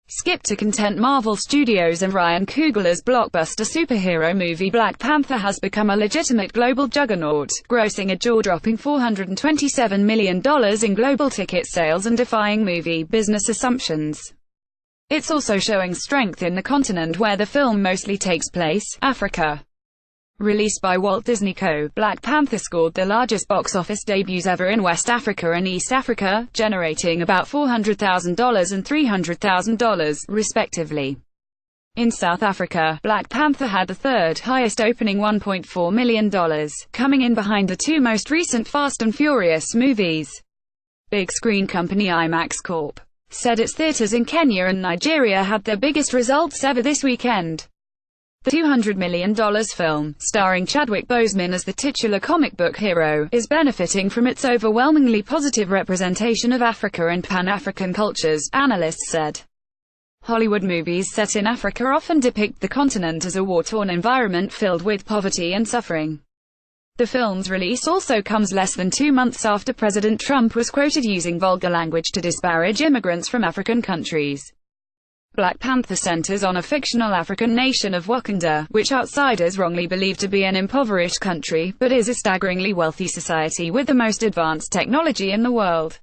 Skip to content. Marvel Studios and Ryan Coogler's blockbuster superhero movie Black Panther has become a legitimate global juggernaut, grossing a jaw-dropping $427 million in global ticket sales and defying movie business assumptions. It's also showing strength in the continent where the film mostly takes place, Africa. Released by Walt Disney Co., Black Panther scored the largest box office debuts ever in West Africa and East Africa, generating about $400,000 and $300,000, respectively. In South Africa, Black Panther had the third highest opening $1.4 million, coming in behind the two most recent Fast and Furious movies. Big screen company IMAX Corp. said its theaters in Kenya and Nigeria had their biggest results ever this weekend. The $200 million film, starring Chadwick Boseman as the titular comic book hero, is benefiting from its overwhelmingly positive representation of Africa and Pan-African cultures, analysts said. Hollywood movies set in Africa often depict the continent as a war-torn environment filled with poverty and suffering. The film's release also comes less than 2 months after President Trump was quoted using vulgar language to disparage immigrants from African countries. Black Panther centers on a fictional African nation of Wakanda, which outsiders wrongly believe to be an impoverished country, but is a staggeringly wealthy society with the most advanced technology in the world.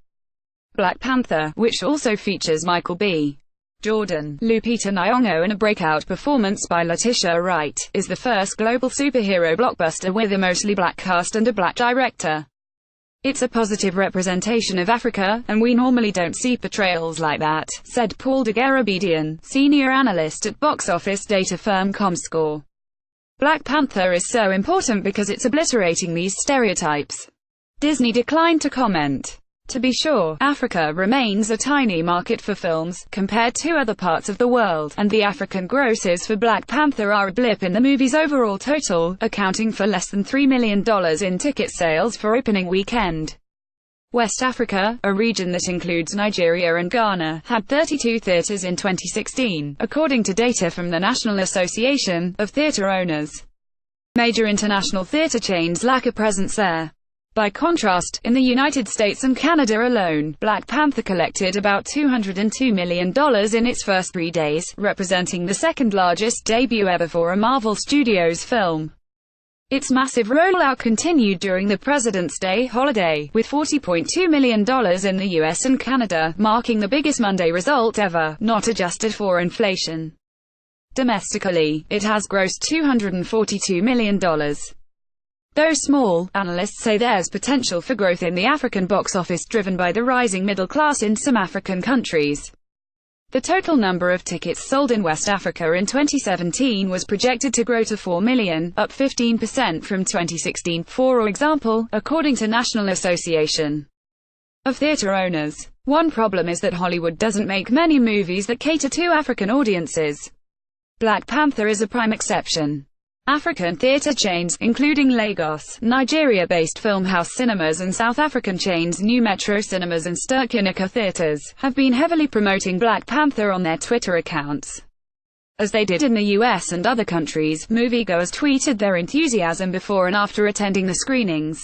Black Panther, which also features Michael B. Jordan, Lupita Nyong'o and a breakout performance by Letitia Wright, is the first global superhero blockbuster with a mostly black cast and a black director. It's a positive representation of Africa, and we normally don't see portrayals like that, said Paul Degarabedian, senior analyst at box office data firm Comscore. Black Panther is so important because it's obliterating these stereotypes. Disney declined to comment. To be sure, Africa remains a tiny market for films, compared to other parts of the world, and the African grosses for Black Panther are a blip in the movie's overall total, accounting for less than $3 million in ticket sales for opening weekend. West Africa, a region that includes Nigeria and Ghana, had 32 theaters in 2016, according to data from the National Association of Theater Owners. Major international theater chains lack a presence there. By contrast, in the United States and Canada alone, Black Panther collected about $202 million in its first 3 days, representing the second largest debut ever for a Marvel Studios film. Its massive rollout continued during the President's Day holiday, with $40.2 million in the US and Canada, marking the biggest Monday result ever, not adjusted for inflation. Domestically, it has grossed $242 million. Though small, analysts say there's potential for growth in the African box office driven by the rising middle class in some African countries. The total number of tickets sold in West Africa in 2017 was projected to grow to 4 million, up 15% from 2016, for example, according to National Association of Theater Owners. One problem is that Hollywood doesn't make many movies that cater to African audiences. Black Panther is a prime exception. African theater chains, including Lagos, Nigeria-based Filmhouse Cinemas and South African chains New Metro Cinemas and Ster-Kineka Theaters, have been heavily promoting Black Panther on their Twitter accounts. As they did in the US and other countries, moviegoers tweeted their enthusiasm before and after attending the screenings.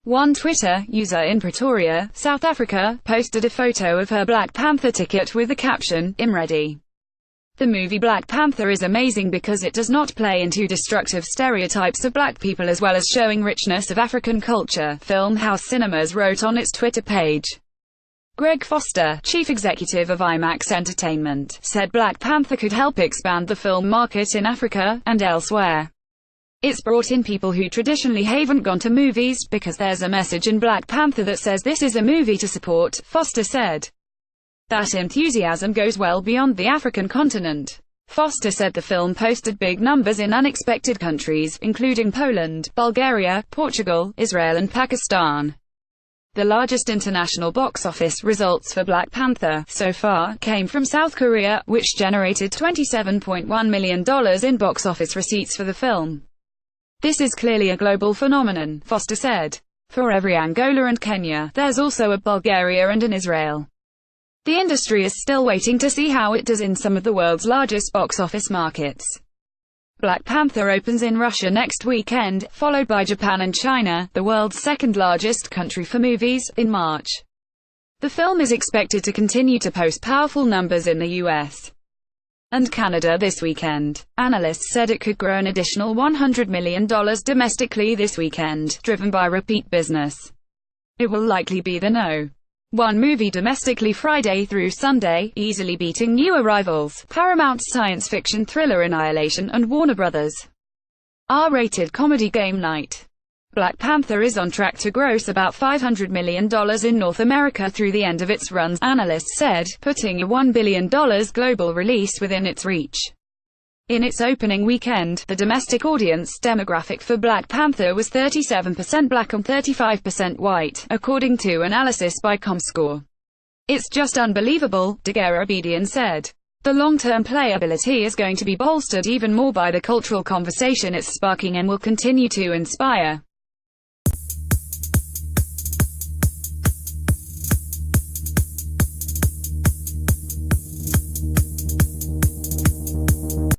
One Twitter user in Pretoria, South Africa, posted a photo of her Black Panther ticket with the caption, "I'm ready." The movie Black Panther is amazing because it does not play into destructive stereotypes of black people as well as showing richness of African culture, Filmhouse Cinemas wrote on its Twitter page. Greg Foster, chief executive of IMAX Entertainment, said Black Panther could help expand the film market in Africa and elsewhere. It's brought in people who traditionally haven't gone to movies, because there's a message in Black Panther that says this is a movie to support, Foster said. That enthusiasm goes well beyond the African continent. Foster said the film posted big numbers in unexpected countries, including Poland, Bulgaria, Portugal, Israel and Pakistan. The largest international box office results for Black Panther, so far, came from South Korea, which generated $27.1 million in box office receipts for the film. This is clearly a global phenomenon, Foster said. For every Angola and Kenya, there's also a Bulgaria and an Israel. The industry is still waiting to see how it does in some of the world's largest box office markets. Black Panther opens in Russia next weekend, followed by Japan and China, the world's second largest country for movies, in March. The film is expected to continue to post powerful numbers in the US and Canada this weekend. Analysts said it could grow an additional $100 million domestically this weekend, driven by repeat business. It will likely be the No. 1 movie domestically Friday through Sunday, easily beating new arrivals, Paramount's science fiction thriller Annihilation and Warner Bros.' R-rated comedy Game Night. Black Panther is on track to gross about $500 million in North America through the end of its run, analysts said, putting a $1 billion global release within its reach. In its opening weekend, the domestic audience demographic for Black Panther was 37% black and 35% white, according to analysis by Comscore. "It's just unbelievable," Daguerre said. "The long-term playability is going to be bolstered even more by the cultural conversation it's sparking and will continue to inspire."